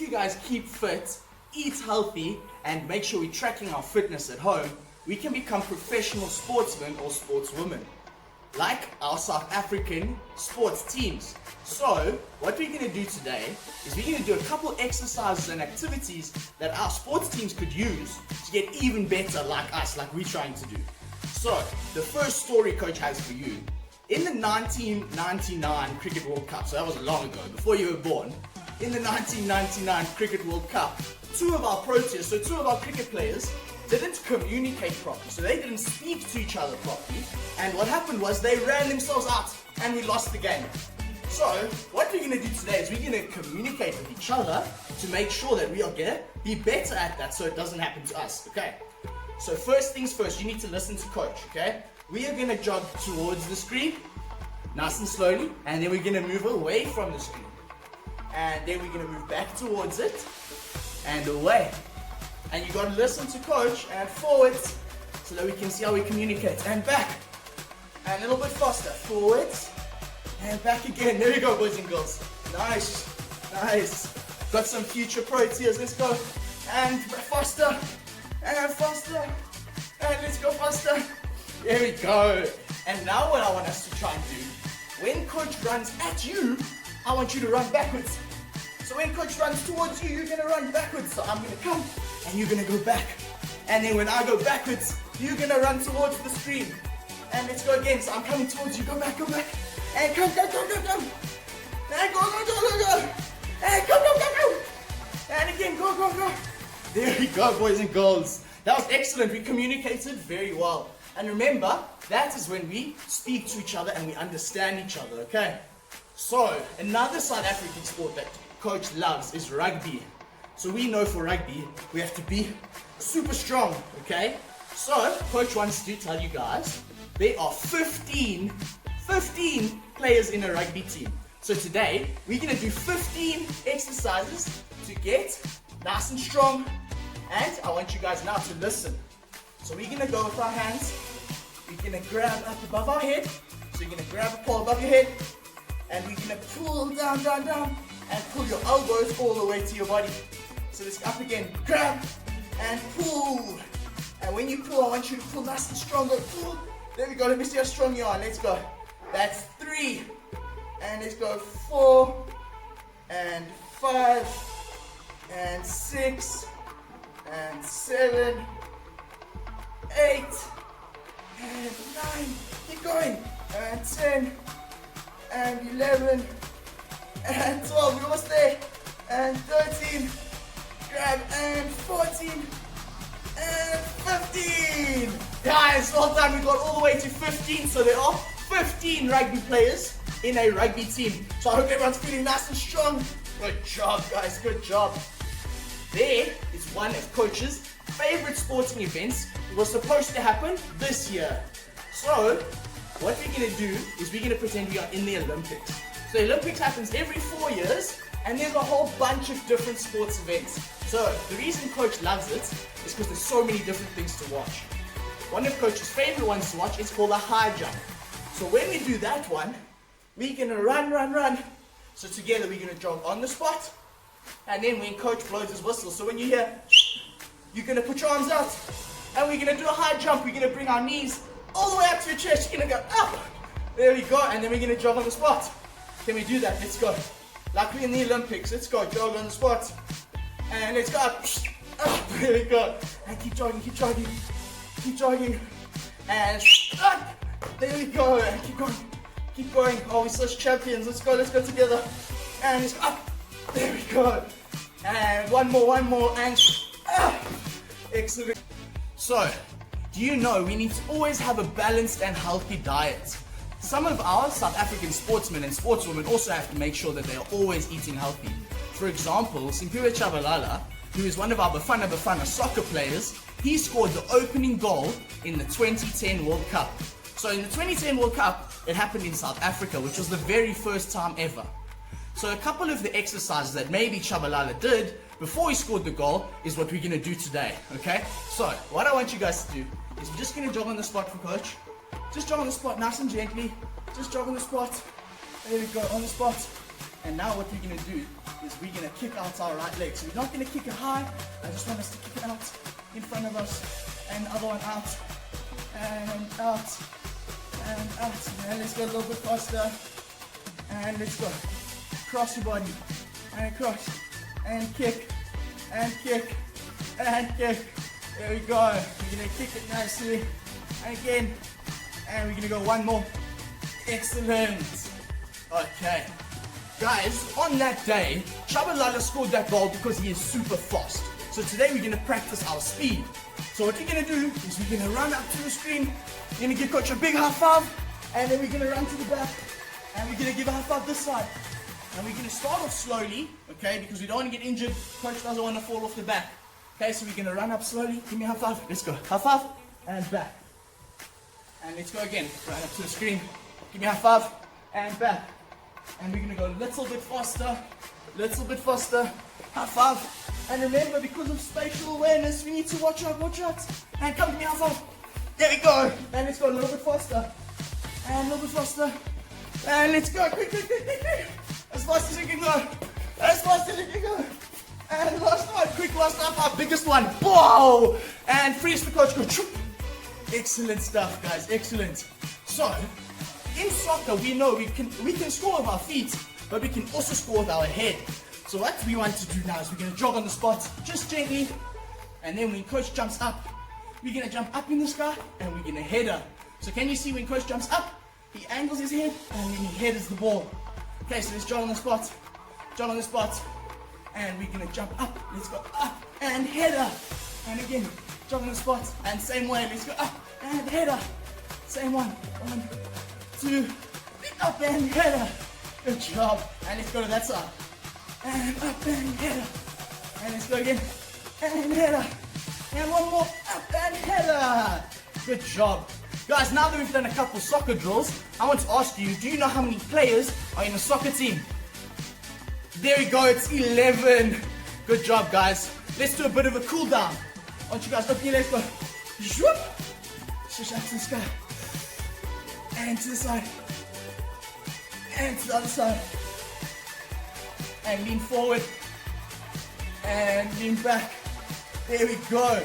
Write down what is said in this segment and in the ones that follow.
you guys keep fit, eat healthy, and make sure we're tracking our fitness at home, we can become professional sportsmen or sportswomen, like our South African sports teams. So, what we're going to do today is we're going to do a couple exercises and activities that our sports teams could use to get even better like us, like we're trying to do. So, the first story coach has for you. In the 1999 Cricket World Cup, so that was long ago, before you were born, in the 1999 Cricket World Cup, two of our cricket players didn't communicate properly, so they didn't speak to each other properly, and what happened was they ran themselves out and we lost the game. So, what we're going to do today is we're going to communicate with each other to make sure that we are going to be better at that so it doesn't happen to us, okay? So first things first, you need to listen to coach, okay? We are going to jog towards the screen, nice and slowly, and then we're going to move away from the screen. And then we're going to move back towards it, and away. And you got to listen to coach, and forwards, so that we can see how we communicate. And back, and a little bit faster, forwards, and back again. There we go, boys and girls. Nice, nice. Got some future pros here, let's go. And faster, and faster, and let's go faster. There we go. And now what I want us to try and do, when coach runs at you, I want you to run backwards. So when coach runs towards you, you're going to run backwards. So I'm going to come, and you're going to go back. And then when I go backwards, you're going to run towards the screen. And let's go again. So I'm coming towards you. Go back, go back. And come, go, go, go, go. And go, go, go, go, go. And go, go, go, go. And again, go, go, go. There we go, boys and girls. That was excellent. We communicated very well. And remember, that is when we speak to each other and we understand each other, okay? So, another South African sport that coach loves is rugby. So we know for rugby, we have to be super strong, okay? So, coach wants to tell you guys, there are 15 players in a rugby team. So today, we're going to do 15 exercises to get nice and strong. And I want you guys now to listen. So we're going to go with our hands. We're going to grab up above our head. So you're going to grab a pole above your head. And we're going to pull down, down, down. And pull your elbows all the way to your body. So let's go up again. Grab and pull. And when you pull, I want you to pull nice and strong. Go pull. There we go. Let me see how strong you are. Let's go. That's 3. And let's go 4. And 5. And 6. And 7. 8. And 9. Keep going. And 10. And 11. And 12, we're almost there. And 13. Grab. And 14. And 15. Guys, well done. We got all the way to 15. So there are 15 rugby players in a rugby team. So I hope everyone's feeling nice and strong. Good job, guys. Good job. There is one of coach's favorite sporting events. It was supposed to happen this year. So what we're going to do is we're going to pretend we are in the Olympics. So the Olympics happens every 4 years, and there's a whole bunch of different sports events. So the reason coach loves it is because there's so many different things to watch. One of coach's favorite ones to watch is called a high jump. So when we do that one, we're going to run, run, run. So together we're going to jog on the spot, and then when coach blows his whistle, so when you hear, you're going to put your arms out, and we're going to do a high jump. We're going to bring our knees all the way up to your chest. You're going to go up. There we go, and then we're going to jog on the spot. Can we do that? Let's go. Like we're in the Olympics. Let's go. Jog on the spot. And let's go up. Up. There we go. And keep jogging, keep jogging. Keep jogging. And up. There we go. And keep going. Keep going. Oh, we're such champions. Let's go together. And it's up. There we go. And one more. And up. Excellent. So, do you know we need to always have a balanced and healthy diet? Some of our South African sportsmen and sportswomen also have to make sure that they are always eating healthy. For example, Simphiwe Tshabalala, who is one of our Bafana soccer players, he scored the opening goal in the 2010 World Cup. So in the 2010 World Cup, it happened in South Africa, which was the very first time ever. So a couple of the exercises that maybe Tshabalala did before he scored the goal is what we're going to do today, okay? So what I want you guys to do is we're just going to jog on the spot for coach. Just jog on the spot nice and gently. Just jog on the spot. There we go, on the spot. And now what we're going to do is we're going to kick out our right leg. So we're not going to kick it high. I just want us to kick it out in front of us. And the other one out. And out. And out. And let's go a little bit faster. And let's go. Cross your body. And cross. And kick. And kick. And kick. There we go. We're going to kick it nicely. And again. And we're going to go one more. Excellent. Okay. Guys, on that day, Shabalala scored that goal because he is super fast. So today we're going to practice our speed. So what we're going to do is we're going to run up to the screen. We're going to give coach a big high five. And then we're going to run to the back. And we're going to give a high five this side. And we're going to start off slowly, okay, because we don't want to get injured. Coach doesn't want to fall off the back. Okay, so we're going to run up slowly. Give me a high five. Let's go. High five. And back. And let's go again. Run up to the screen. Give me a high five. And back. And we're going to go a little bit faster. High five. And remember, because of spatial awareness, we need to watch out. And come to me, high five. There we go. And let's go a little bit faster. And a little bit faster. And let's go. Quick. As fast as you can go. And last one. Quick, last one. Our biggest one. Wow. And freeze the coach. Go. Excellent stuff, guys. Excellent. So, in soccer, we know we can score with our feet, but we can also score with our head. So what we want to do now is we're going to jog on the spot, just gently, and then when coach jumps up, we're going to jump up in the sky, and we're going to header. So can you see when coach jumps up, he angles his head, and then he headers the ball. Okay, so let's jog on the spot, and we're going to jump up, let's go up, and header. And again, jog on the spot, and same way, let's go up, and header. Same one, 1, 2, up and header. Good job. And let's go to that side. And up and header. And let's go again. And header. And one more. Up and header. Good job. Guys, now that we've done a couple soccer drills, I want to ask you, do you know how many players are in a soccer team? There we go, it's 11. Good job, guys. Let's do a bit of a cool down. I want you guys open your legs, go. Shoop. Shush up to the sky. And to the side. And to the other side. And lean forward. And lean back. There we go.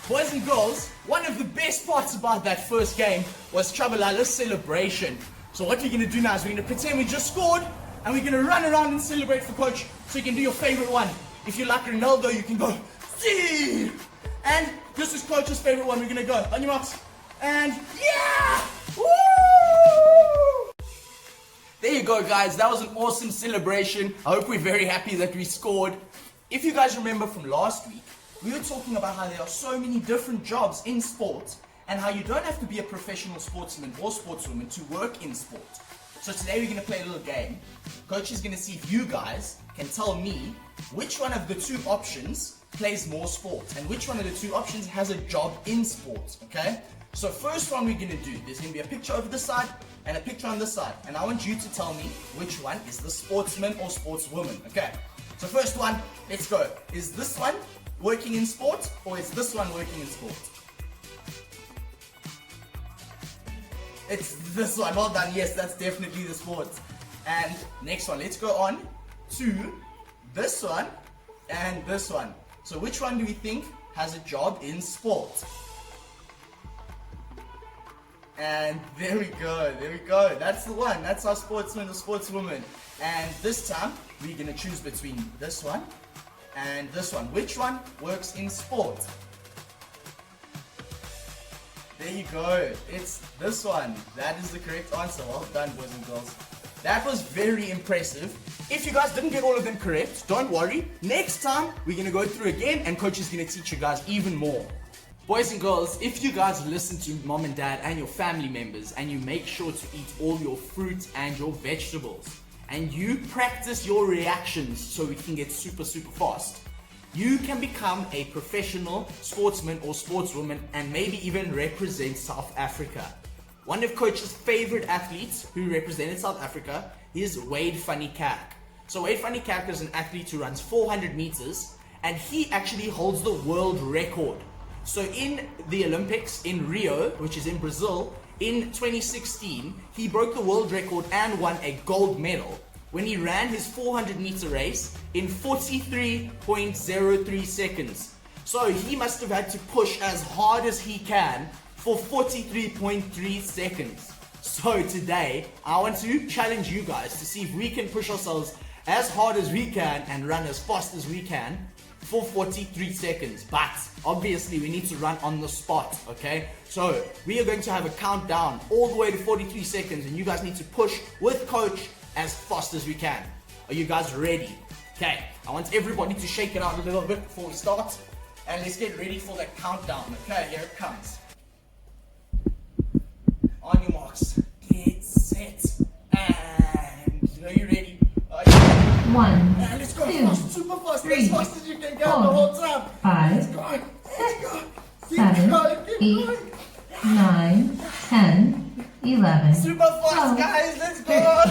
Boys and girls, one of the best parts about that first game was Chabalala's celebration. So what we're going to do now is we're going to pretend we just scored, and we're going to run around and celebrate for coach, so you can do your favorite one. If you like Ronaldo, you can go, see! And this is coach's favorite one. We're going to go. On your marks. And yeah! Woo! There you go, guys. That was an awesome celebration. I hope we're very happy that we scored. If you guys remember from last week, we were talking about how there are so many different jobs in sport and how you don't have to be a professional sportsman or sportswoman to work in sport. So today we're going to play a little game. Coach is going to see if you guys can tell me which one of the two options plays more sport and which one of the two options has a job in sport, okay? So first one we're going to do, there's going to be a picture over this side and a picture on this side. And I want you to tell me which one is the sportsman or sportswoman, okay? So first one, let's go. Is this one working in sport, or is this one working in sport? It's this one. Well done. Yes, that's definitely the sport. And next one, let's go on to this one and this one. So which one do we think has a job in sport? And there we go, that's the one, that's our sportsman or sportswoman. And this time, we're gonna choose between this one and this one. Which one works in sport? There you go, it's this one. That is the correct answer. Well done, boys and girls. That was very impressive. If you guys didn't get all of them correct, don't worry. Next time, we're gonna go through again and coach is gonna teach you guys even more. Boys and girls, if you guys listen to mom and dad and your family members and you make sure to eat all your fruit and your vegetables and you practice your reactions so we can get super fast, you can become a professional sportsman or sportswoman and maybe even represent South Africa. One of Coach's favorite athletes who represented South Africa is Wade Funny Kerk. So Wade Funny Kerk is an athlete who runs 400 meters and he actually holds the world record. So in the Olympics in Rio, which is in Brazil, in 2016, he broke the world record and won a gold medal. when he ran his 400-meter race in 43.03 seconds. So he must have had to push as hard as he can for 43.3 seconds. So today, I want to challenge you guys to see if we can push ourselves as hard as we can and run as fast as we can for 43 seconds. But obviously we need to run on the spot, okay? So we are going to have a countdown all the way to 43 seconds, and you guys need to push with coach as fast as we can. Are you guys ready? Okay, I want everybody to shake it out a little bit before we start, and let's get ready for that countdown. Okay, here it comes. On your marks, get set, and are you ready? Are you ready? 1, Let's go 2, fast, super fast, 3, as fast as you can go 4, the whole time. 5, Let's go, let's go. 7, 8, 9, 10, 11, Super fast, 12, guys, let's go.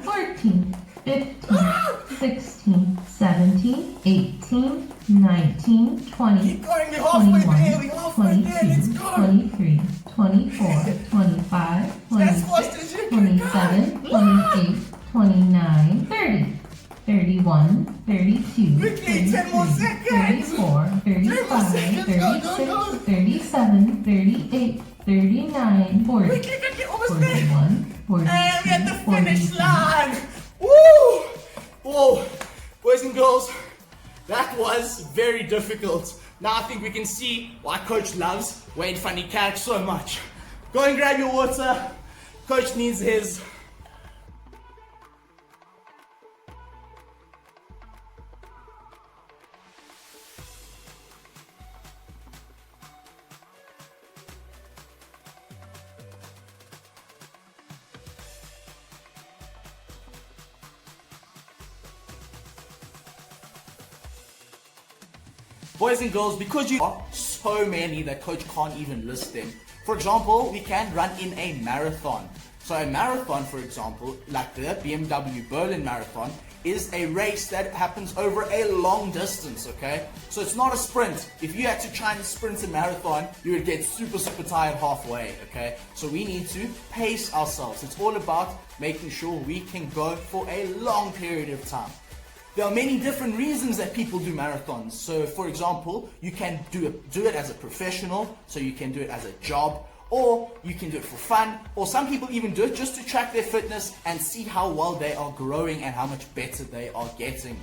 13, 14, 15, 16, 17, 18, 19, 20, Keep going, we're halfway 21, there, we're halfway there, let's 22, go. 23, 24, 25, As fast 26, as you can go. 27, 28, 29, 30, 31, 32, Quickly, 10 more 33, seconds. 34, 35, seconds, go, go, go. 36, 37, 38, 39, 40, Quickly, almost there. 41, 42, And we're at the finish 43. line. Woo! Whoa, boys and girls, that was very difficult. Now I think we can see why Coach loves Wayne Funny Catch so much. Go and grab your water. Coach needs his. Boys and girls, because you are so many that coach can't even list them. For example, we can run in a marathon. So a marathon, for example, like the BMW Berlin Marathon, is a race that happens over a long distance, okay? So it's not a sprint. If you had to try and sprint a marathon, you would get super tired halfway, okay? So we need to pace ourselves. It's all about making sure we can go for a long period of time. There are many different reasons that people do marathons. So for example, you can do it as a professional, so you can do it as a job, or you can do it for fun, or some people even do it just to track their fitness and see how well they are growing and how much better they are getting.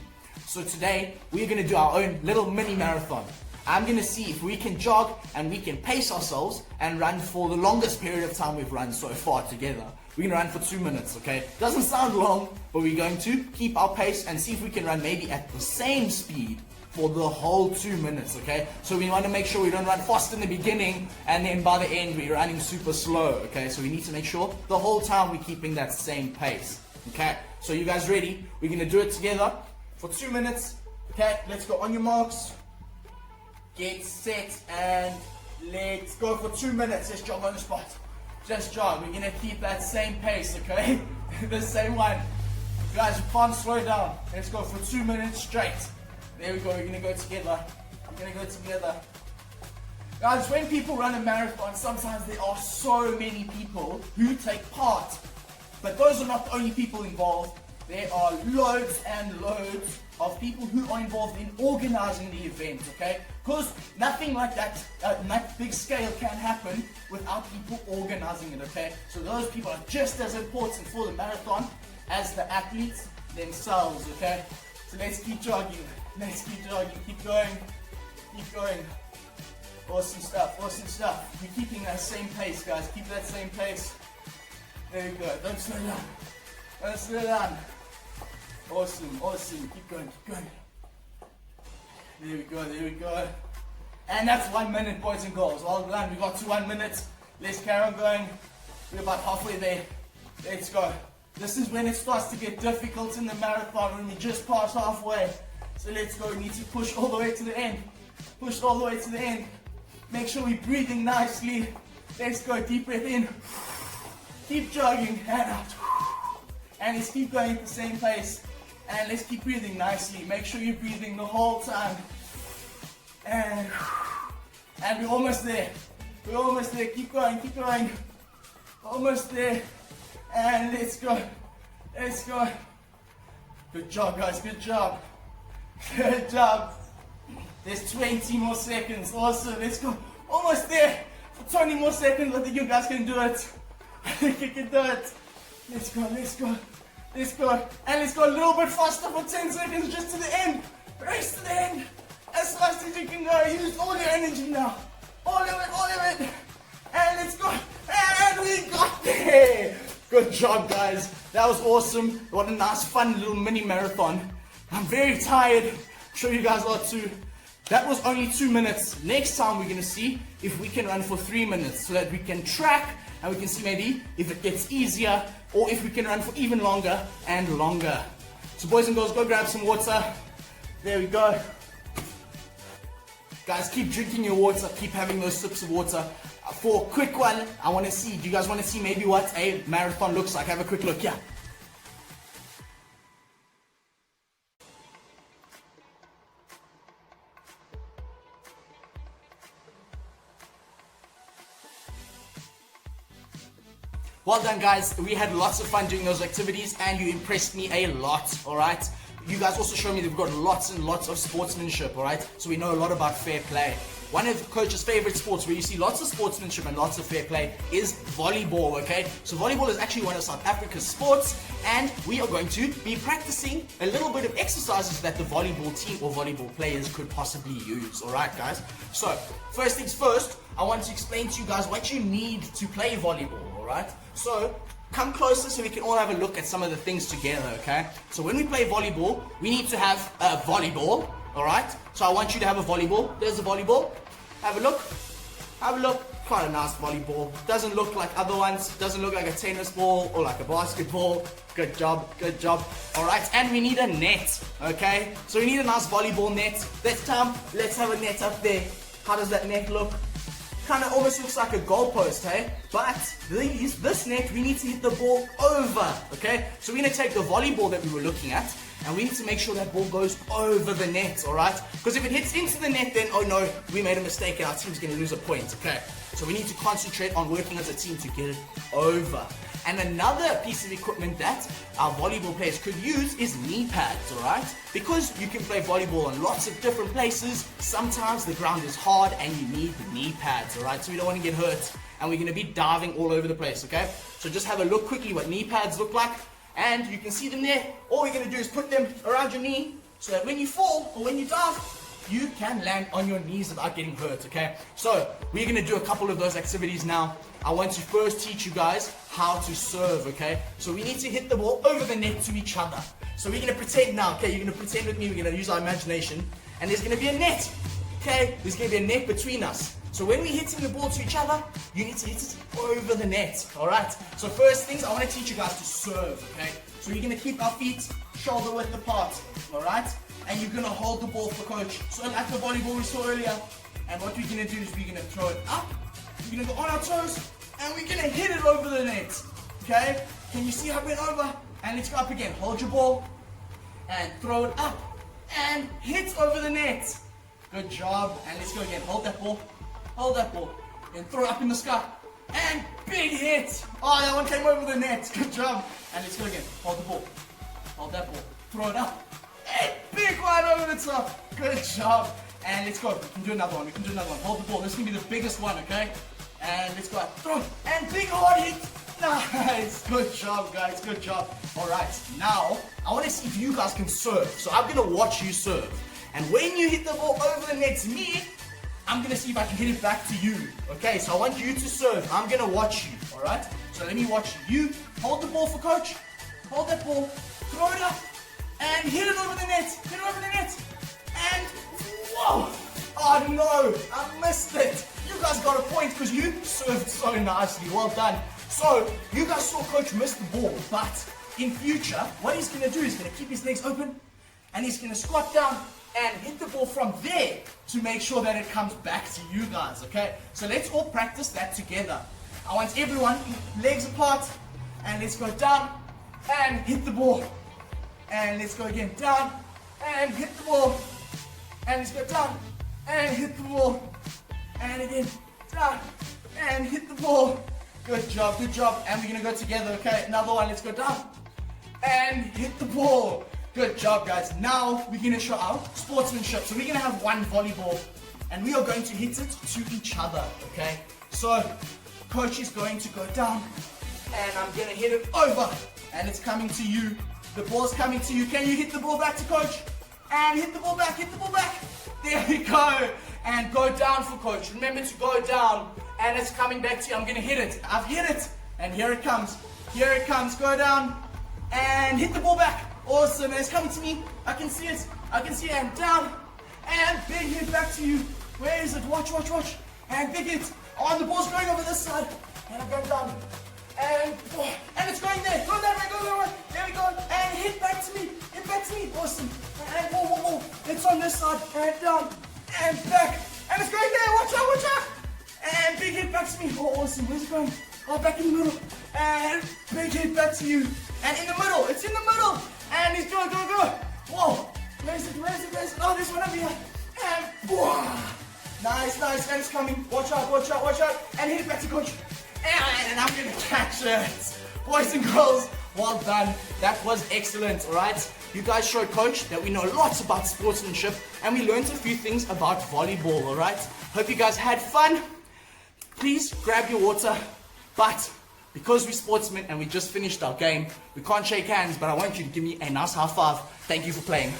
So today, we're going to do our own little mini marathon. I'm going to see if we can jog and we can pace ourselves and run for the longest period of time we've run so far together. We're going to run for 2 minutes, okay? Doesn't sound long, but we're going to keep our pace and see if we can run maybe at the same speed for the whole 2 minutes, okay? So we want to make sure we don't run fast in the beginning and then by the end we're running super slow, okay? So we need to make sure the whole time we're keeping that same pace, okay? So you guys ready? We're going to do it together for 2 minutes, okay? Let's go. On your marks, get set, and let's go for 2 minutes. Let's jog on the spot. Just jog. We're going to keep that same pace, okay? The same one. Guys, you can't slow down. Let's go for 2 minutes straight. There we go. We're going to go together. We're going to go together. Guys, when people run a marathon, sometimes there are so many people who take part. But those are not the only people involved. There are loads and loads of people who are involved in organizing the event, okay? Because nothing like that, that big scale can happen without people organizing it, okay? So those people are just as important for the marathon as the athletes themselves, okay? So let's keep jogging. Let's keep jogging. Keep going. Keep going. Awesome stuff. Awesome stuff. We're keeping that same pace, guys. Keep that same pace. There we go. Don't slow down. Don't slow down. Awesome. Awesome. Keep going. Keep going. There we go. There we go. And that's 1 minute, boys and girls. Well done. We got to 1 minute. Let's carry on going. We're about halfway there. Let's go. This is when it starts to get difficult in the marathon, when we just passed halfway. So let's go. We need to push all the way to the end. Push all the way to the end. Make sure we're breathing nicely. Let's go. Deep breath in. Keep jogging and out. And let's keep going at the same pace. And let's keep breathing nicely. Make sure you're breathing the whole time. And we're almost there. We're almost there. Keep going. Keep going. Almost there. And let's go. Let's go. Good job, guys. Good job. Good job. There's 20 more seconds. Awesome. Let's go. Almost there. For 20 more seconds. I think you guys can do it. I think you can do it. Let's go. Let's go. Let's go. And let's go a little bit faster for 10 seconds just to the end. Race to the end. As fast as you can go. Use all your energy now. All of it. All of it. And let's go. And we got there. Good job, guys. That was awesome. What a nice, fun little mini marathon. I'm very tired. I'm sure you guys are too. That was only 2 minutes. Next time we're going to see if we can run for 3 minutes so that we can track and we can see maybe if it gets easier or if we can run for even longer and longer. So boys and girls, go grab some water. There we go. Guys, keep drinking your water. Keep having those sips of water. For a quick one, I want to see, do you guys want to see maybe what a marathon looks like? Have a quick look here. Well done, guys. We had lots of fun doing those activities and you impressed me a lot, alright? You guys also showed me that we've got lots and lots of sportsmanship, alright? So we know a lot about fair play. One of Coach's favorite sports where you see lots of sportsmanship and lots of fair play is volleyball, okay? So volleyball is actually one of South Africa's sports and we are going to be practicing a little bit of exercises that the volleyball team or volleyball players could possibly use, alright guys? So, first things first, I want to explain to you guys what you need to play volleyball, alright? So, come closer so we can all have a look at some of the things together, okay? So when we play volleyball, we need to have a volleyball, alright? So I want you to have a volleyball. There's a volleyball. Have a look. Have a look. Quite a nice volleyball. Doesn't look like other ones. Doesn't look like a tennis ball or like a basketball. Good job. Good job. Alright, and we need a net, okay? So we need a nice volleyball net. Let's have a net up there. How does that net look? Kind of almost looks like a goalpost, hey? But this net, we need to hit the ball over, okay? So we're going to take the volleyball that we were looking at, and we need to make sure that ball goes over the net, alright? Because if it hits into the net, then, oh no, we made a mistake and our team's going to lose a point, okay? So we need to concentrate on working as a team to get it over. And another piece of equipment that our volleyball players could use is knee pads, alright? Because you can play volleyball in lots of different places, sometimes the ground is hard and you need the knee pads, alright? So we don't want to get hurt and we're going to be diving all over the place, okay? So just have a look quickly what knee pads look like and you can see them there. All we're going to do is put them around your knee so that when you fall or when you dive, you can land on your knees without getting hurt, okay? So, we're going to do a couple of those activities now. I want to first teach you guys how to serve, okay? So, we need to hit the ball over the net to each other. So, we're going to pretend now, okay? You're going to pretend with me. We're going to use our imagination. And there's going to be a net, okay? There's going to be a net between us. So, when we're hitting the ball to each other, you need to hit it over the net, alright? So, first things, I want to teach you guys to serve, okay? So, you're going to keep our feet shoulder width apart, alright? And you're going to hold the ball for coach. So like the volleyball we saw earlier. And what we're going to do is we're going to throw it up. We're going to go on our toes. And we're going to hit it over the net. Okay? Can you see how it went over? And let's go up again. Hold your ball. And throw it up. And hit over the net. Good job. And let's go again. Hold that ball. Hold that ball. And throw it up in the sky. And big hit. Oh, that one came over the net. Good job. And let's go again. Hold the ball. Hold that ball. Throw it up. Hey, big one over the top. Good job. And let's go. We can do another one. We can do another one. Hold the ball. This is going to be the biggest one, okay? And let's go. Throw. And big hard hit. Nice. Good job, guys. Good job. All right. Now, I want to see if you guys can serve. So I'm going to watch you serve. And when you hit the ball over the net to me, I'm going to see if I can hit it back to you. Okay? So I want you to serve. I'm going to watch you. All right? So let me watch you. Hold the ball for coach. Hold that ball. Throw it up. And hit it over the net. Hit it over the net. And whoa! Oh no! I missed it. You guys got a point because you served so nicely. Well done. So you guys saw coach miss the ball, but in future, what he's going to do is going to keep his legs open, and he's going to squat down and hit the ball from there to make sure that it comes back to you guys. Okay? So let's all practice that together. I want everyone legs apart, and let's go down and hit the ball. And let's go again, down, and hit the ball. And let's go down, and hit the ball. And again, down, and hit the ball. Good job, good job. And we're going to go together, okay? Another one, let's go down, and hit the ball. Good job, guys. Now we're going to show our sportsmanship. So we're going to have one volleyball and we are going to hit it to each other, okay? So coach is going to go down and I'm going to hit it over and it's coming to you. The ball's coming to you. Can you hit the ball back to coach? And hit the ball back, hit the ball back. There we go. And go down for coach. Remember to go down and it's coming back to you. I'm going to hit it. I've hit it. And here it comes. Here it comes. Go down and hit the ball back. Awesome. And it's coming to me. I can see it. I can see it. And down. And big hit back to you. Where is it? Watch, watch, watch. And big hit. Oh, and the ball's going over this side. And I'm going down. And it's going there. Go that way, go that way. There we go. And hit back to me. Hit back to me. Awesome. And whoa, whoa, whoa. It's on this side. And down. And back. And it's going there. Watch out, watch out. And big hit back to me. Oh, awesome. Where's it going? Oh, back in the middle. And big hit back to you. And in the middle. It's in the middle. And he's going, go, go. Whoa. Where is it? Where is it? Where is it? Oh, there's one over here. And whoa. Nice, nice. And it's coming. Watch out, watch out, watch out. And hit it back to coach. And I'm going to catch it. Boys and girls, well done. That was excellent, all right? You guys showed coach that we know lots about sportsmanship and we learned a few things about volleyball, all right? Hope you guys had fun. Please grab your water. But because we're sportsmen and we just finished our game, we can't shake hands, but I want you to give me a nice high five. Thank you for playing.